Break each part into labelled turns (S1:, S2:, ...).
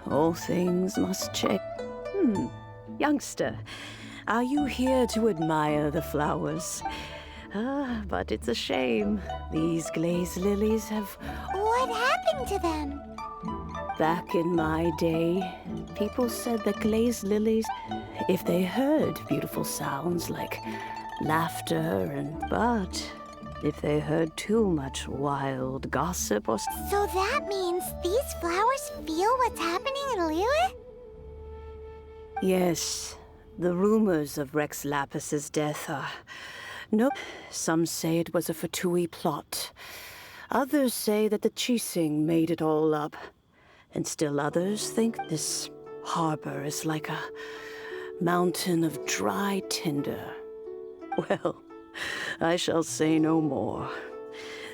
S1: All things must change. Youngster, are you here to admire the flowers? But it's a shame. These glazed lilies have...
S2: What happened to them?
S1: Back in my day, people said that glazed lilies, if they heard beautiful sounds like laughter but if they heard too much wild gossip or...
S2: So that means these flowers feel what's happening in Liyue?
S1: Yes, the rumors of Rex Lapis's death are... Nope, some say it was a Fatui plot. Others say that the Chising made it all up. And still others think this harbor is like a mountain of dry tinder. Well, I shall say no more.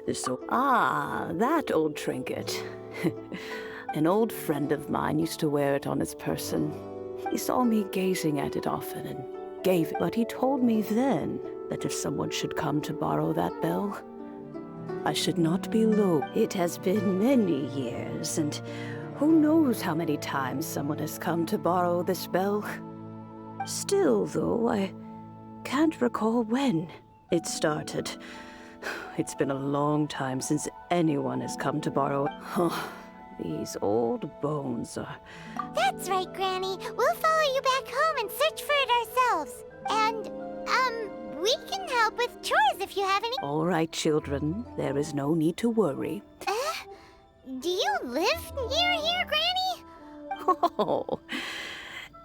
S1: That old trinket. An old friend of mine used to wear it on his person. He saw me gazing at it often and gave it, but he told me then that if someone should come to borrow that bell, I should not be low. It has been many years, and who knows how many times someone has come to borrow this bell. Still, though, I can't recall when it started. It's been a long time since anyone has come to borrow it. These old bones are...
S2: That's right, Granny. We'll follow you back home and search for it ourselves. And, we can help with chores if you have any...
S1: All right, children. There is no need to worry.
S2: Do you live near here, Granny?
S1: Oh,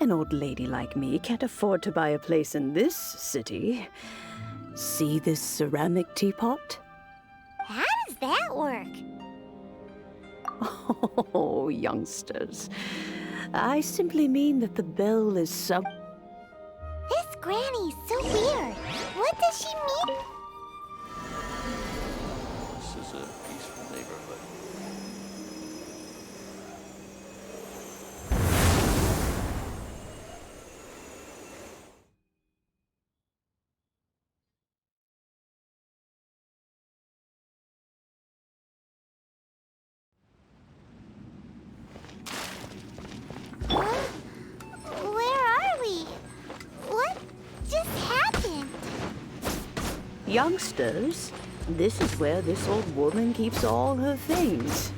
S1: an old lady like me can't afford to buy a place in this city. See this ceramic teapot?
S2: How does that work?
S1: Oh, youngsters. I simply mean that the bell is some...
S2: This Granny's so weird. What does she mean?
S3: This is a peaceful neighborhood.
S2: Where are we? What just happened?
S1: Youngsters, this is where this old woman keeps all her things.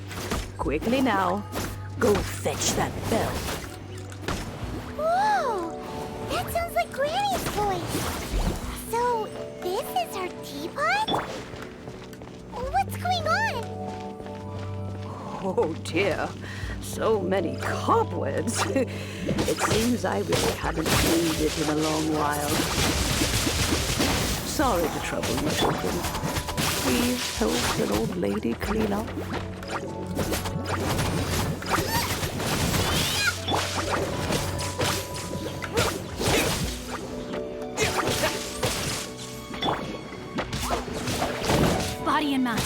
S1: Quickly now, go fetch that bell.
S2: Whoa! That sounds like Granny's voice. So, this is her teapot? What's going on?
S1: Oh dear, so many cobwebs. It seems I really haven't cleaned it in a long while. Sorry to trouble you, children. Please help an old lady clean up.
S4: Body and mind.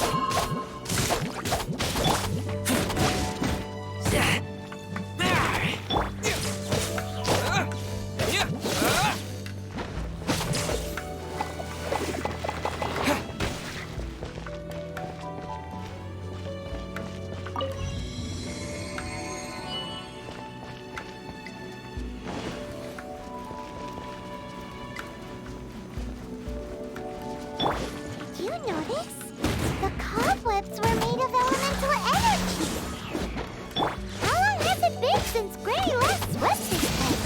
S2: Do you notice? The cobwebs were made of elemental energy. How long has it been since Granny last swept this place?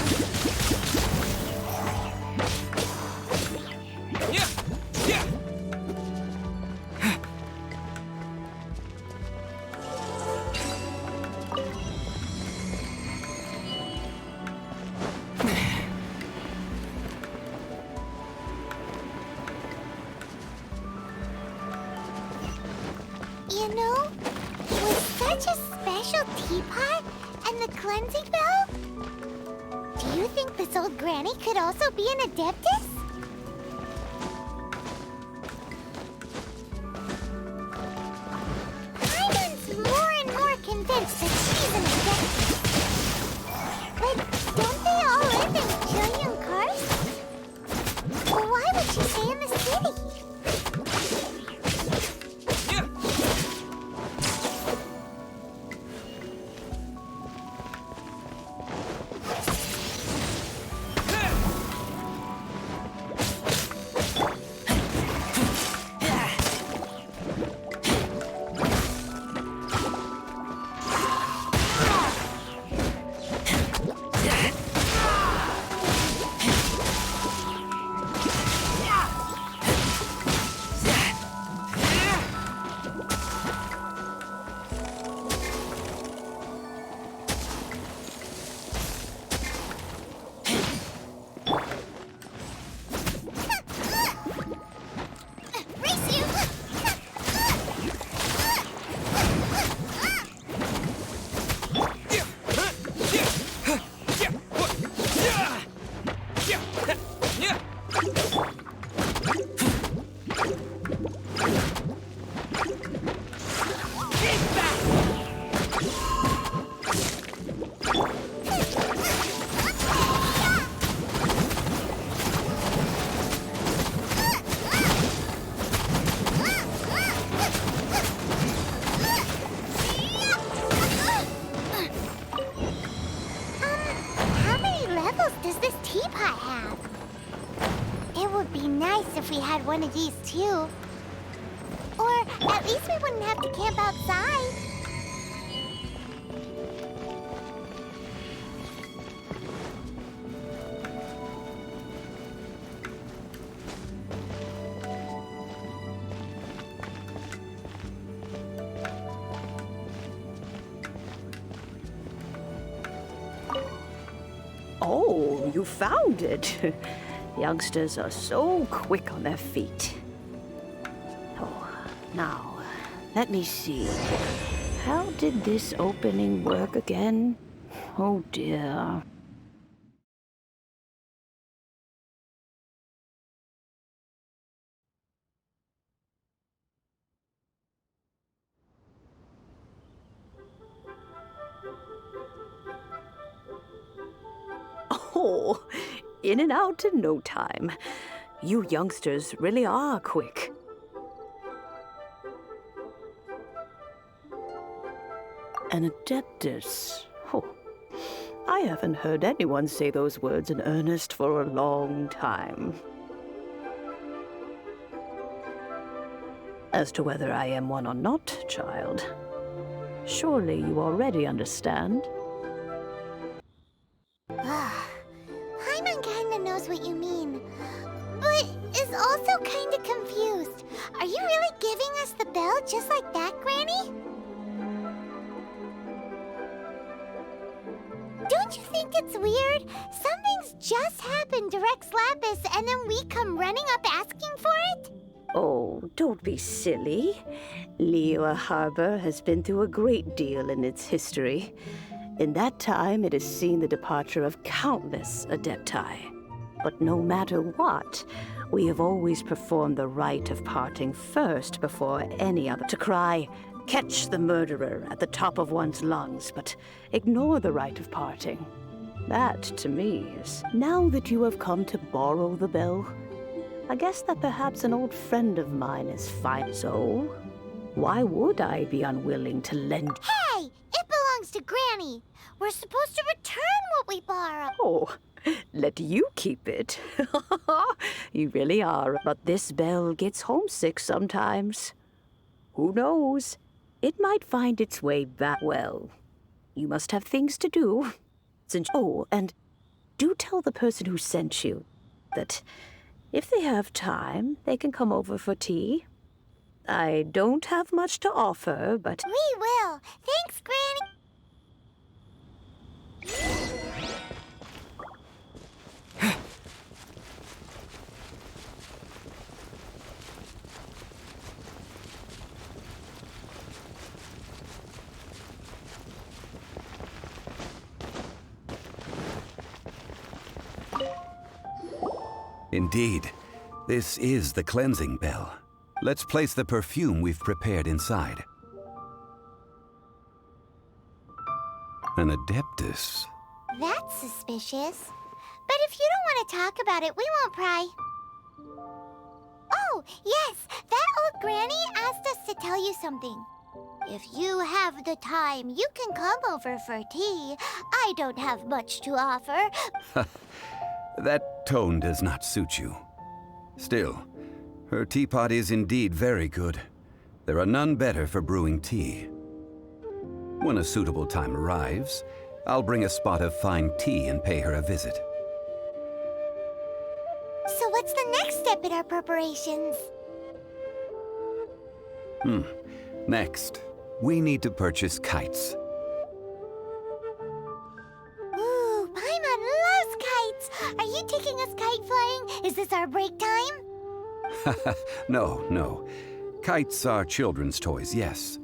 S2: You know, with such a special teapot and the cleansing bell, do you think this old Granny could also be an adeptus? Paimon's more and more convinced that she's an adeptus. But don't they all live in Julian Karst? Why would she stay in the city? had one of these too. Or at least we wouldn't have to camp outside.
S1: Oh, you found it. Youngsters are so quick on their feet. Oh, now, let me see. How did this opening work again? Oh dear. Oh, in and out in no time. You youngsters really are quick. An adeptus. Oh, I haven't heard anyone say those words in earnest for a long time. As to whether I am one or not, child, surely you already understand.
S2: Paimon kinda knows what you mean, but is also kinda confused. Are you really giving us the bell just like that, Granny? Don't you think it's weird? Some things just happen to Rex Lapis and then we come running up asking for it?
S1: Oh, don't be silly. Liyue Harbor has been through a great deal in its history. In that time, it has seen the departure of countless adepti. But no matter what, we have always performed the rite of parting first before any other. To cry, "Catch the murderer," at the top of one's lungs, but ignore the rite of parting. That, to me, is... Now that you have come to borrow the bell, I guess that perhaps an old friend of mine is fine. So, why would I be unwilling to lend...
S2: Hey! It belongs to Granny! We're supposed to return what we borrow!
S1: Oh, let you keep it. You really are. But this bell gets homesick sometimes. Who knows? It might find its way back. Well, you must have things to do. Oh, and do tell the person who sent you that if they have time, they can come over for tea. I don't have much to offer, but...
S2: We will! Thanks, Granny!
S5: Indeed, this is the cleansing bell. Let's place the perfume we've prepared inside. An adeptus.
S2: That's suspicious. But if you don't want to talk about it, we won't pry. Oh, yes! That old granny asked us to tell you something. If you have the time, you can come over for tea. I don't have much to offer.
S5: That tone does not suit you. Still, her teapot is indeed very good. There are none better for brewing tea. When a suitable time arrives, I'll bring a spot of fine tea and pay her a visit.
S2: So what's the next step in our preparations?
S5: Next, we need to purchase kites.
S2: Ooh, Paimon loves kites! Are you taking us kite flying? Is this our break time?
S5: No. Kites are children's toys, yes.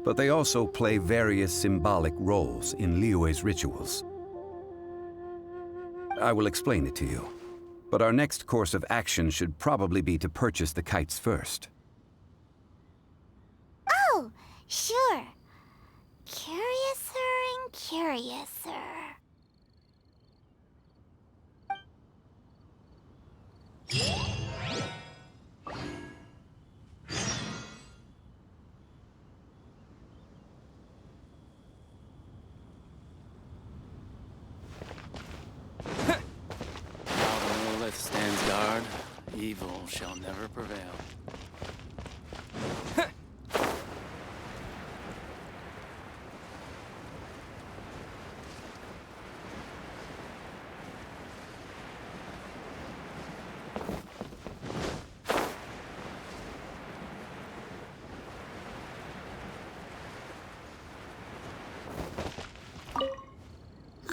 S5: But they also play various symbolic roles in Liyue's rituals. I will explain it to you. But our next course of action should probably be to purchase the kites first.
S2: Oh, sure. Curiouser and curiouser.
S3: Lilith stands guard. Evil Evil shall never prevail.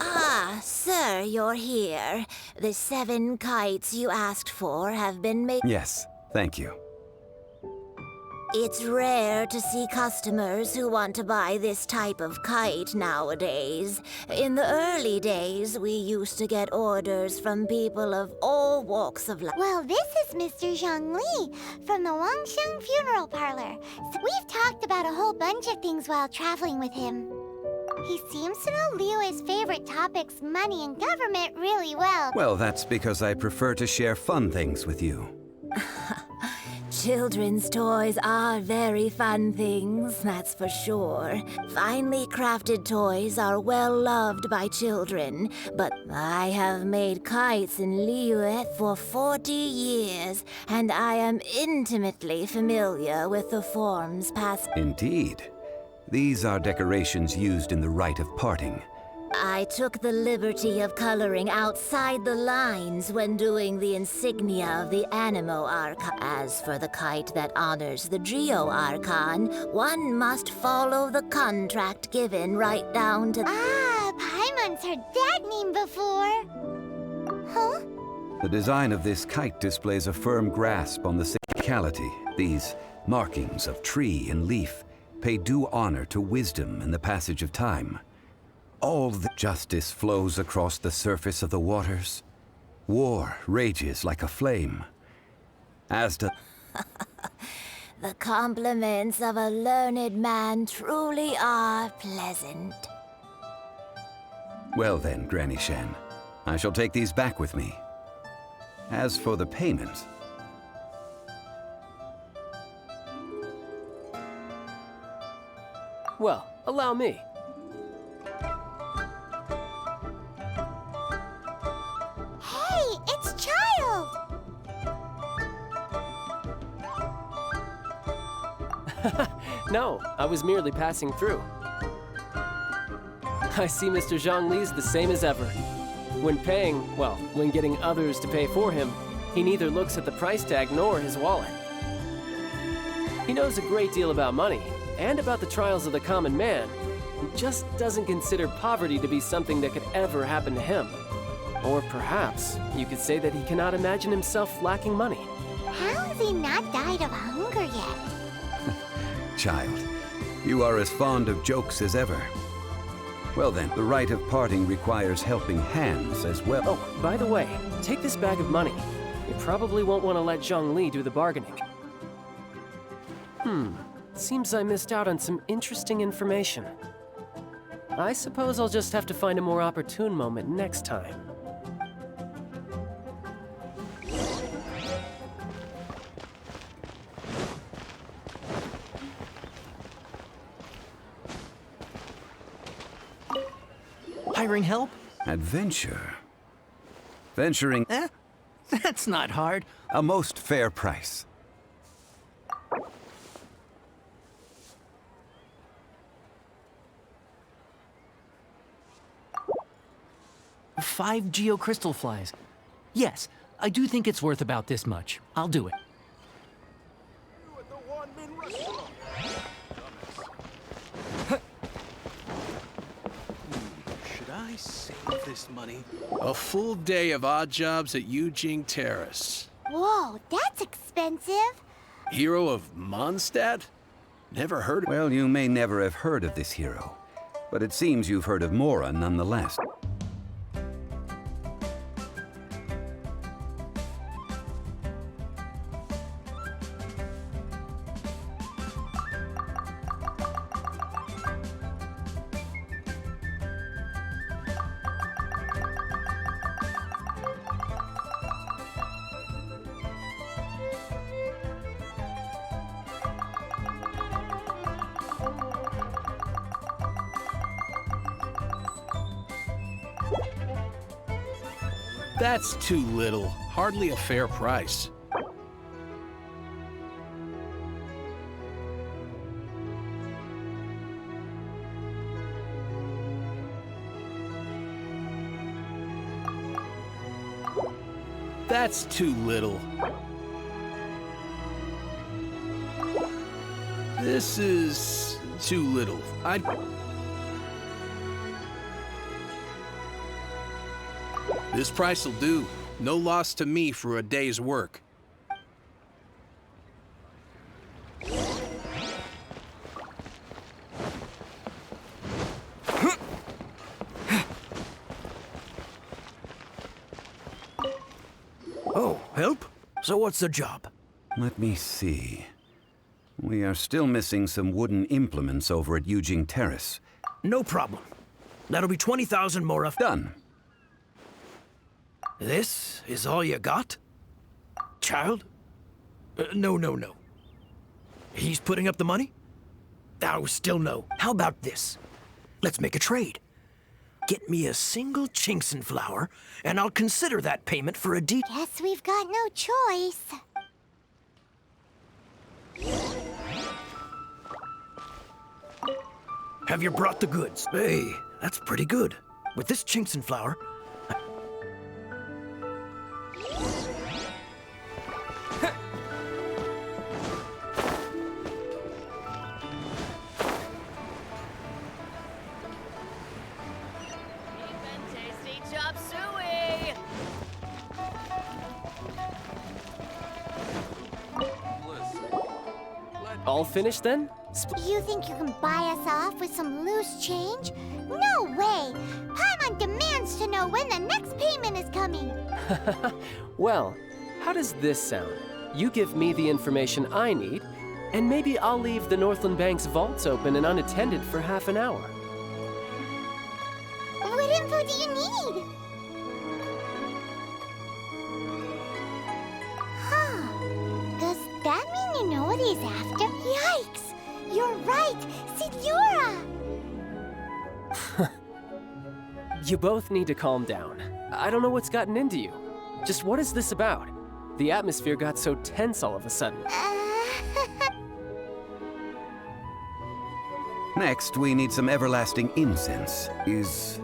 S2: Ah, sir, you're here. The 7 kites you asked for have been made.
S5: Yes, thank you.
S2: It's rare to see customers who want to buy this type of kite nowadays. In the early days, we used to get orders from people of all walks of life. Well, this is Mr. Zhang Li from the Wangsheng Funeral Parlor. We've talked about a whole bunch of things while traveling with him. He seems to know Liyue's favorite topics, money and government, really well.
S5: Well, that's because I prefer to share fun things with you.
S2: Children's toys are very fun things, that's for sure. Finely crafted toys are well loved by children, but I have made kites in Liyue for 40 years, and I am intimately familiar with the forms passed.
S5: Indeed. These are decorations used in the rite of parting.
S2: I took the liberty of coloring outside the lines when doing the insignia of the Animo Archon. As for the kite that honors the Geo Archon, one must follow the contract given right down to... Ah, Paimon's heard that name before. Huh?
S5: The design of this kite displays a firm grasp on the cyclicality. These markings of tree and leaf pay due honor to wisdom and the passage of time. All the justice flows across the surface of the waters. War rages like a flame. As the...
S2: The compliments of a learned man truly are pleasant.
S5: Well then, Granny Shen, I shall take these back with me. As for the payment...
S6: Well, allow me.
S2: Hey, it's Child!
S6: No, I was merely passing through. I see Mr. Zhang Li's the same as ever. When paying, well, when getting others to pay for him, he neither looks at the price tag nor his wallet. He knows a great deal about money, and about the trials of the common man. He just doesn't consider poverty to be something that could ever happen to him. Or perhaps you could say that he cannot imagine himself lacking money.
S2: How has he not died of hunger yet?
S5: Child, you are as fond of jokes as ever. Well then, the rite of parting requires helping hands as well.
S6: Oh, by the way, take this bag of money. You probably won't want to let Zhang Li do the bargaining. Seems I missed out on some interesting information. I suppose I'll just have to find a more opportune moment next time.
S7: Hiring help?
S5: Adventure. Venturing
S7: That's not hard.
S5: a most fair price.
S7: Five geocrystal flies. Yes, I do think it's worth about this much. I'll do it.
S3: Should I save this money? A full day of odd jobs at Yujing Terrace.
S2: Whoa, that's expensive.
S3: Hero of Mondstadt? Never heard of...
S5: Well, you may never have heard of this hero, but it seems you've heard of Mora nonetheless.
S3: That's too little. Hardly a fair price. That's too little. This is too little. This price will do. No loss to me for a day's work.
S8: Oh, help? So what's the job?
S5: Let me see. We are still missing some wooden implements over at Yujing Terrace.
S8: No problem. That'll be 20,000 more.
S5: Done.
S8: This is all you got? Child? No. He's putting up the money? Oh, still no. How about this? Let's make a trade. Get me a single Genshin flower, and I'll consider that payment for a deed.
S2: Guess we've got no choice.
S8: Have you brought the goods? Hey, that's pretty good. With this Genshin flower,
S6: All finished then?
S2: You think you can buy us off with some loose change? No way! Paimon demands to know when the next payment is coming.
S6: Well, how does this sound? You give me the information I need, and maybe I'll leave the Northland Bank's vaults open and unattended for half an hour.
S2: What info do you need? Huh. Does that mean you know what he's after? Yikes! You're right! Signora!
S6: You both need to calm down. I don't know what's gotten into you. Just what is this about? The atmosphere got so tense all of a sudden.
S5: Next, we need some everlasting incense. Is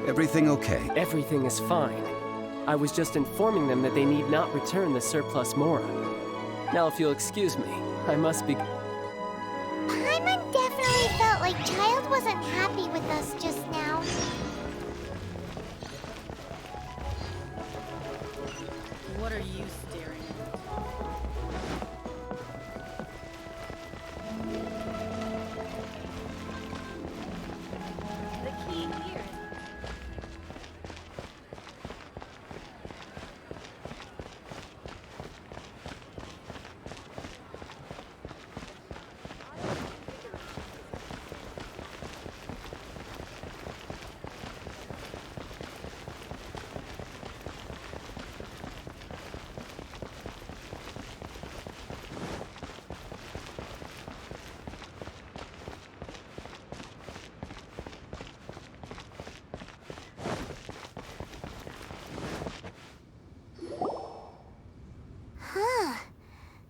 S5: everything okay?
S6: Everything is fine. I was just informing them that they need not return the surplus Mora. Now, if you'll excuse me, I must be...
S2: Paimon definitely felt like Child wasn't happy with us just now.
S4: What are you staring at? The key here.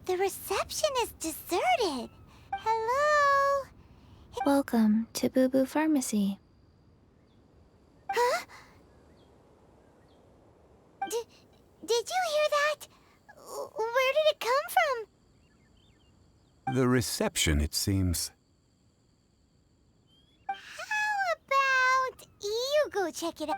S2: The reception is deserted. Hello?
S9: Welcome to Boo Boo Pharmacy.
S2: Huh? Did you hear that? Where did it come from?
S5: The reception, it seems.
S2: How about you go check it out?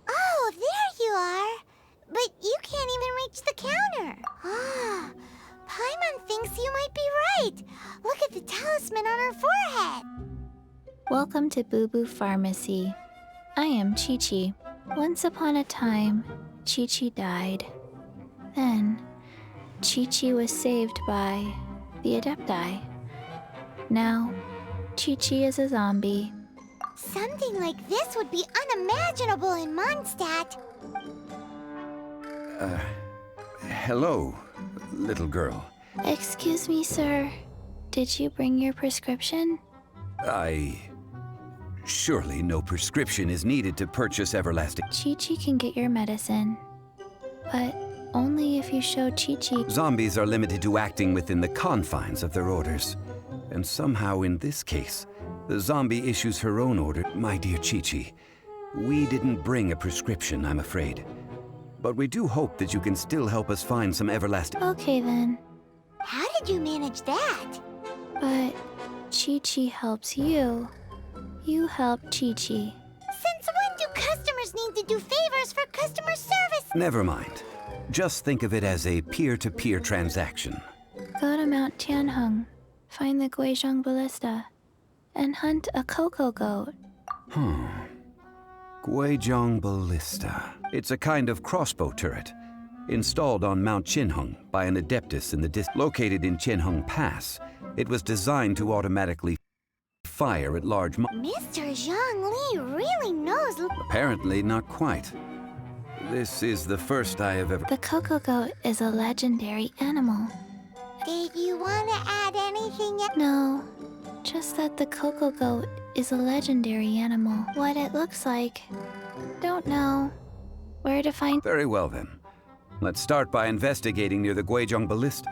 S2: Oh, there you are. But you can't even reach the counter. Ah, Paimon thinks you might be right. Look at the talisman on her forehead.
S9: Welcome to Boo Boo Pharmacy. I am Chi-Chi. Once upon a time, Chi-Chi died. Then, Chi-Chi was saved by the Adepti. Now, Chi-Chi is a zombie.
S2: Something like this would be unimaginable in Mondstadt.
S5: Hello, little girl.
S9: Excuse me, sir. Did you bring your prescription?
S5: Surely no prescription is needed to purchase everlasting.
S9: Chi-Chi can get your medicine, but only if you show Chi-Chi.
S5: Zombies are limited to acting within the confines of their orders. And somehow in this case, the zombie issues her own order. My dear Chi-Chi, we didn't bring a prescription, I'm afraid. But we do hope that you can still help us find some everlasting...
S9: Okay then,
S2: How did you manage that?
S9: but Chi-Chi helps you. You help Chi-Chi.
S2: Since when do customers need to do favors for customer service?
S5: Never mind. Just think of it as a peer-to-peer transaction.
S9: Go to Mount Tianheng, find the Guizhong Ballista, and hunt a cocoa goat.
S5: Guizhong Ballista. It's a kind of crossbow turret, installed on Mount Tianheng by an adeptus in the located in Tianheng Pass. It was designed to automatically fire at large
S2: Mr. Zhang Li really knows.
S5: Apparently not quite. This is the first I have ever...
S9: The cocoa goat is a legendary animal.
S2: Did you want to add anything?
S9: No, just that the cocoa goat is a legendary animal. What it looks like, don't know. Where to find...
S5: Very well then. Let's start by investigating near the Guizhong Ballista.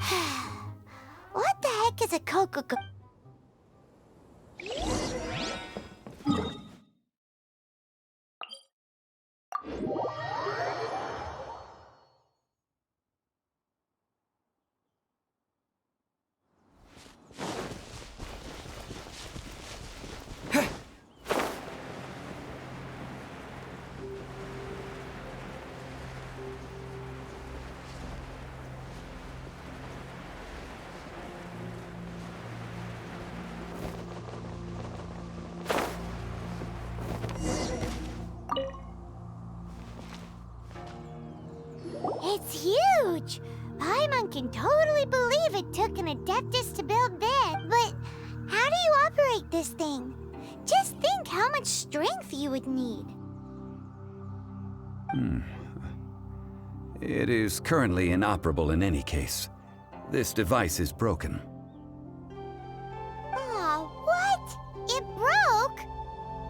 S2: What the heck is a cocoa? It's huge! Paimon can totally believe it took an adeptus to build that. But how do you operate this thing? Just think how much strength you would need.
S5: It is currently inoperable in any case. This device is broken.
S2: Aw, what? It broke?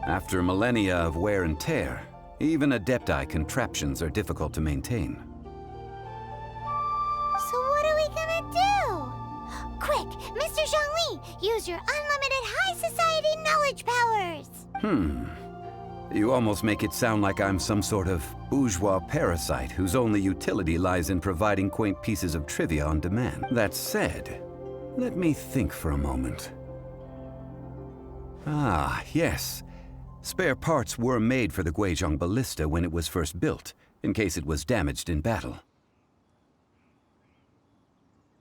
S5: After millennia of wear and tear, even adepti contraptions are difficult to maintain.
S2: So what are we gonna do? Quick, Mr. Zhangli, use your unlimited high society knowledge powers!
S5: You almost make it sound like I'm some sort of bourgeois parasite whose only utility lies in providing quaint pieces of trivia on demand. That said, let me think for a moment. Ah, yes. Spare parts were made for the Guizhong Ballista when it was first built, in case it was damaged in battle.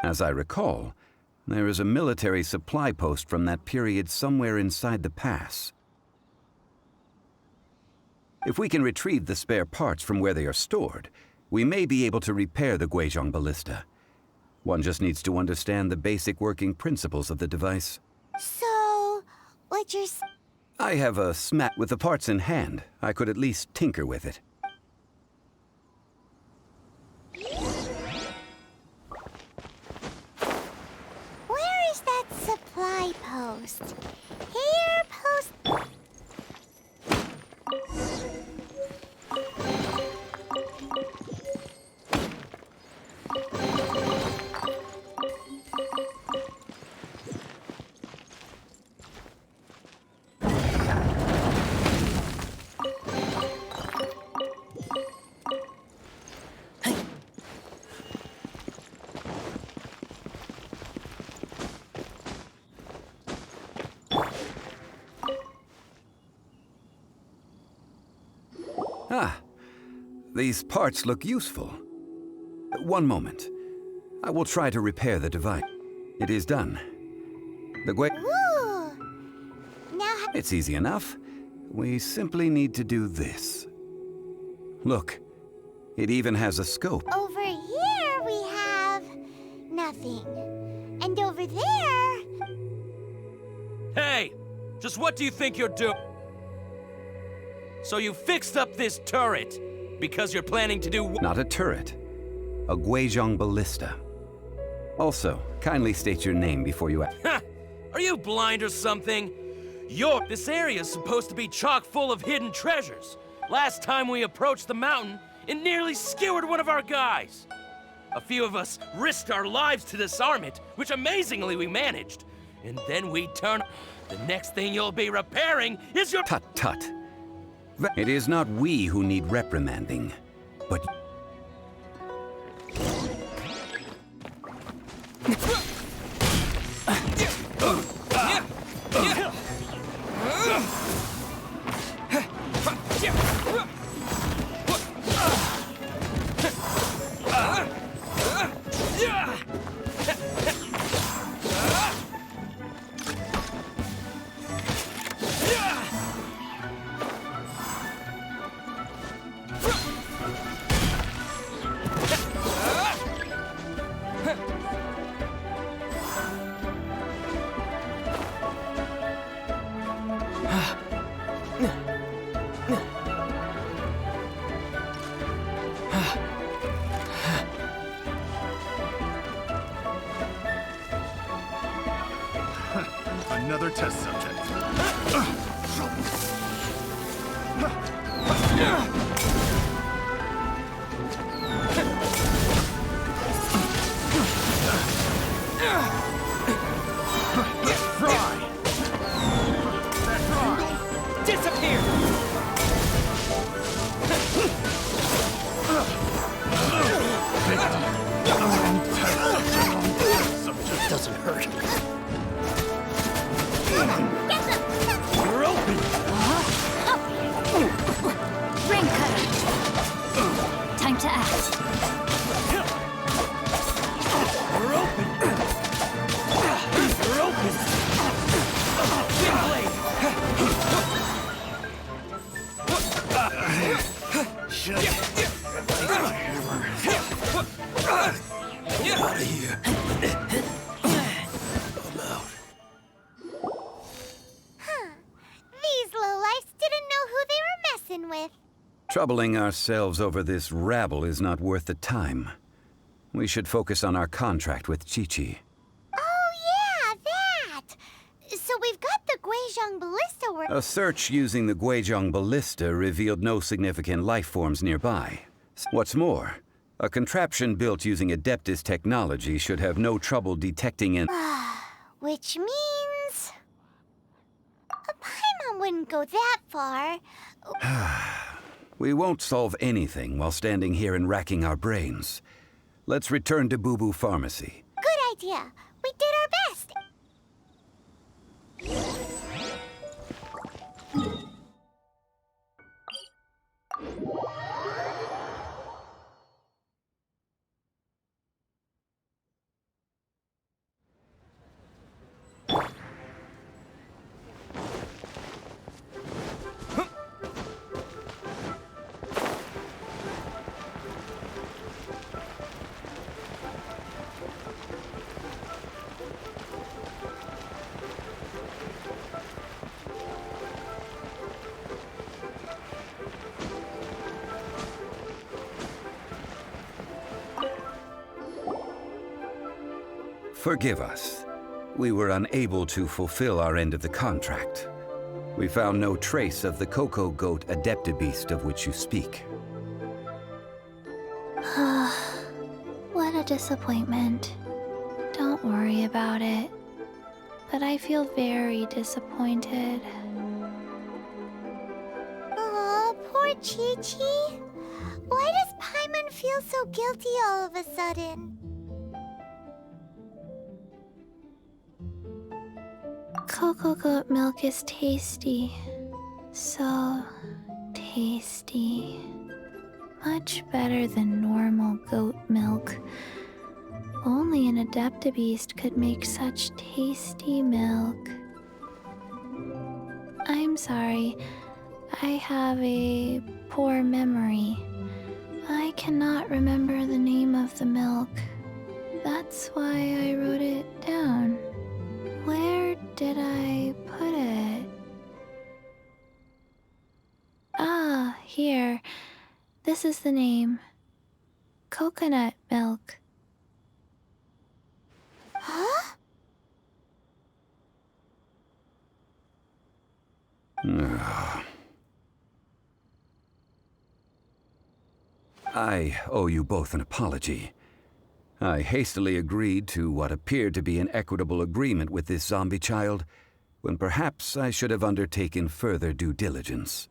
S5: As I recall, there is a military supply post from that period somewhere inside the pass. If we can retrieve the spare parts from where they are stored, we may be able to repair the Guizhong Ballista. One just needs to understand the basic working principles of the device.
S2: So, what you're
S5: I have a smack with the parts in hand. I could at least tinker with it.
S2: Where is that supply post? Here, post...
S5: Ah, these parts look useful. One moment. I will try to repair the device. It is done.
S2: Ooh! Now...
S5: It's easy enough. We simply need to do this. Look, it even has a scope.
S2: Over here we have... nothing. And over there...
S10: Hey! Just what do you think you're doing? So you fixed up this turret because you're planning to do...
S5: Not a turret. A Guizhong Ballista. Also, kindly state your name before you...
S10: Ha! Are you blind or something? This area's supposed to be chock full of hidden treasures. Last time we approached the mountain, it nearly skewered one of our guys. A few of us risked our lives to disarm it, which amazingly we managed. And then we turn... The next thing you'll be repairing is your...
S5: Tut tut. It is not we who need reprimanding, but...
S11: Another test subject. Fry!
S6: Disappear!
S11: Subject doesn't hurt.
S10: You're open!
S2: Ring cutter. Time to act.
S10: You're open! You're open! Big blade!
S11: Shit. Take my hammer. Get out of here. I'm out.
S2: These lowlifes didn't know who they were messing with.
S5: Troubling ourselves over this rabble is not worth the time. We should focus on our contract with Chi-Chi.
S2: Oh, yeah, that! So we've got the Guizhong ballista work.
S5: A search using the Guizhong ballista revealed no significant life forms nearby. What's more, a contraption built using Adeptus technology should have no trouble detecting an...
S2: Which means... A Paimon wouldn't go that far.
S5: We won't solve anything while standing here and racking our brains. Let's return to Boo Boo Pharmacy.
S2: Good idea. We did our best.
S5: Forgive us. We were unable to fulfill our end of the contract. We found no trace of the Cocoa Goat Adeptibeast of which you speak.
S9: What a disappointment. Don't worry about it. But I feel very disappointed.
S2: Aw, poor Chi-Chi. Why does Paimon feel so guilty all of a sudden?
S9: Cocoa goat milk is tasty. So tasty. Much better than normal goat milk. Only an Adeptibeast could make such tasty milk. I'm sorry. I have a poor memory. I cannot remember the name of the milk. That's why I wrote it down. Where did I put it? Ah, here. This is the name. Coconut milk.
S2: Huh?
S5: I owe you both an apology. I hastily agreed to what appeared to be an equitable agreement with this zombie child, when perhaps I should have undertaken further due diligence.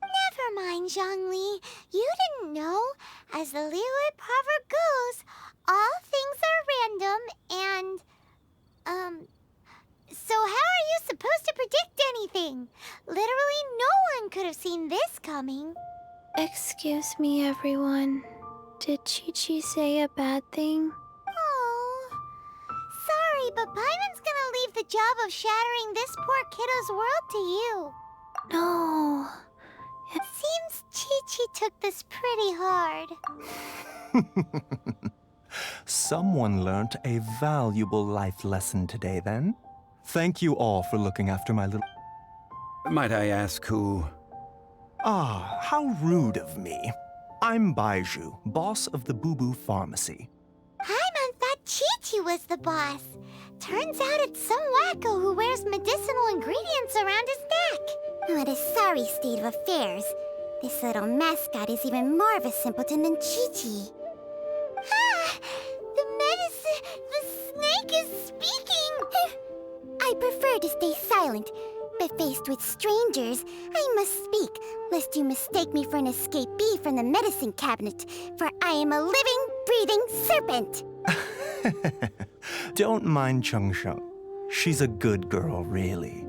S2: Never mind, Zhongli. You didn't know. As the Liyue proverb goes, all things are random and, so how are you supposed to predict anything? Literally no one could have seen this coming.
S9: Excuse me, everyone. Did Chi-Chi say a bad thing?
S2: Oh, sorry, but Paimon's gonna leave the job of shattering this poor kiddo's world to you.
S9: No.
S2: It seems Chi-Chi took this pretty hard.
S12: Someone learnt a valuable life lesson today, then. Thank you all for looking after my little...
S5: Might I ask who...
S12: Ah, how rude of me. I'm Baiju, boss of the Boo Boo Pharmacy.
S2: Paimon thought Chi-Chi was the boss. Turns out it's some wacko who wears medicinal ingredients around his neck.
S13: What a sorry state of affairs. This little mascot is even more of a simpleton than Chi-Chi.
S2: Ah! The snake is speaking!
S13: I prefer to stay silent, but faced with strangers, I must speak, lest you mistake me for an escapee from the medicine cabinet, for I am a living, breathing serpent!
S12: Don't mind Chung Sheng. She's a good girl, really.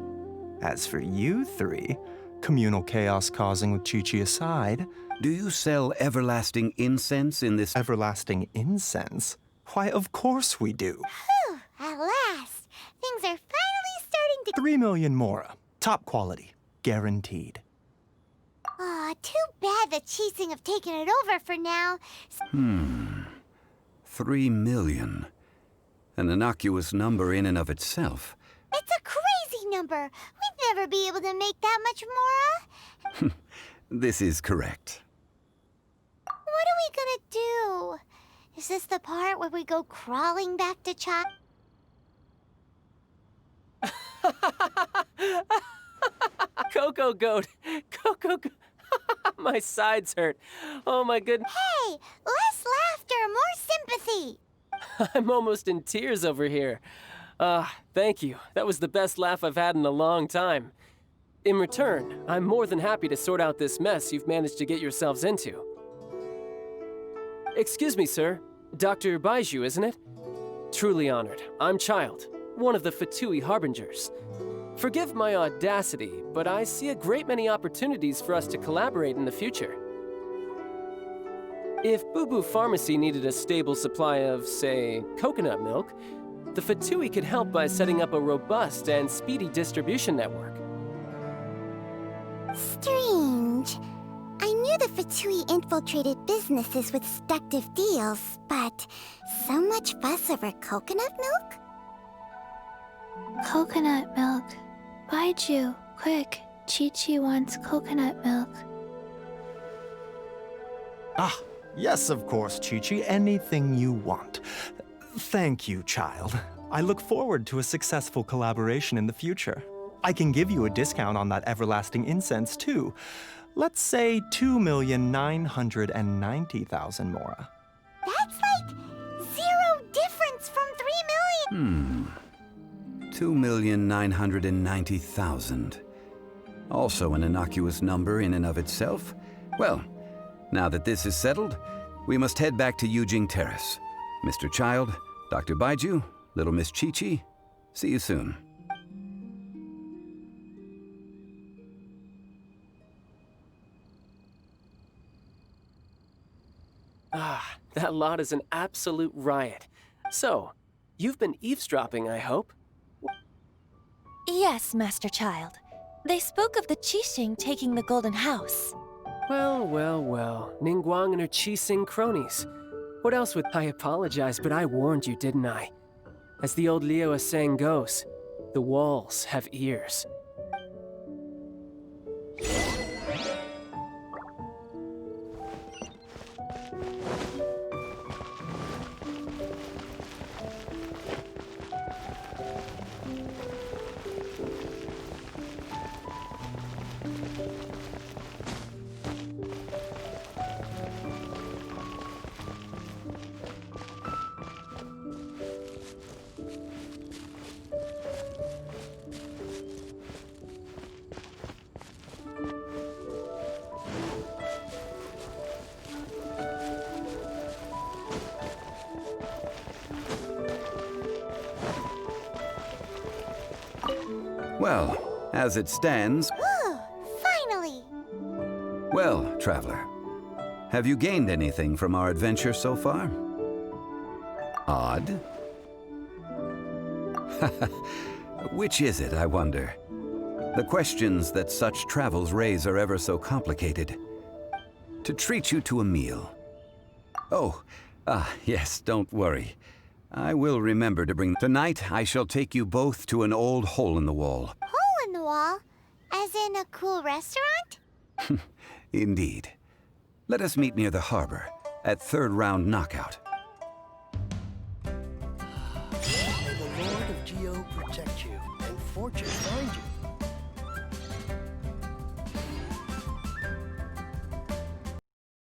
S12: As for you three, communal chaos causing with Chi-Chi aside...
S5: Do you sell everlasting incense in this...
S12: Everlasting incense? Why, of course we do.
S2: Whew, at last. Things are finally starting to...
S12: 3 million mora. Top quality. Guaranteed.
S2: Aw, too bad the Chising have taken it over for now.
S5: 3 million. An innocuous number in and of itself.
S2: It's a crazy number. We'd never be able to make that much mora.
S5: This is correct.
S2: What are we gonna do? Is this the part where we go crawling back to Chop?
S6: Coco Goat! Coco Goat! My sides hurt. Oh my goodness.
S2: Hey! Less laughter, more sympathy!
S6: I'm almost in tears over here. Thank you. That was the best laugh I've had in a long time. In return, I'm more than happy to sort out this mess you've managed to get yourselves into. Excuse me, sir. Dr. Baiju, isn't it? Truly honored. I'm Child, one of the Fatui Harbingers. Forgive my audacity, but I see a great many opportunities for us to collaborate in the future. If Boo Boo Pharmacy needed a stable supply of, say, coconut milk, the Fatui could help by setting up a robust and speedy distribution network.
S13: Strange. I knew the Fatui infiltrated businesses with seductive deals, but so much fuss over coconut milk?
S9: Coconut milk. Baiju, quick. Chi-Chi wants coconut milk.
S12: Ah, yes, of course, Chi-Chi. Anything you want. Thank you, child. I look forward to a successful collaboration in the future. I can give you a discount on that everlasting incense, too. Let's say 2,990,000 mora.
S2: That's like 0 difference from 3 million!
S5: 2,990,000. Also an innocuous number in and of itself. Well, now that this is settled, we must head back to Yujing Terrace. Mr. Child, Dr. Baiju, little Miss Chi-Chi, see you soon.
S6: That lot is an absolute riot. So, you've been eavesdropping, I hope?
S14: Yes, Master Child. They spoke of the Qixing taking the Golden House.
S6: Well, well, well. Ningguang and her Qixing cronies. What else would I apologize, but I warned you, didn't I? As the old Liu saying goes, the walls have ears.
S5: Well, as it stands...
S13: Finally!
S5: Well, traveler, have you gained anything from our adventure so far? Odd? Which is it, I wonder? The questions that such travels raise are ever so complicated. To treat you to a meal. Oh, yes, don't worry. I will remember to bring... Tonight, I shall take you both to an old hole-in-the-wall.
S13: Hole in the wall? As in a cool restaurant?
S5: Indeed. Let us meet near the harbor, at third round knockout.
S11: May the Lord of Geo protect you, and fortune find you.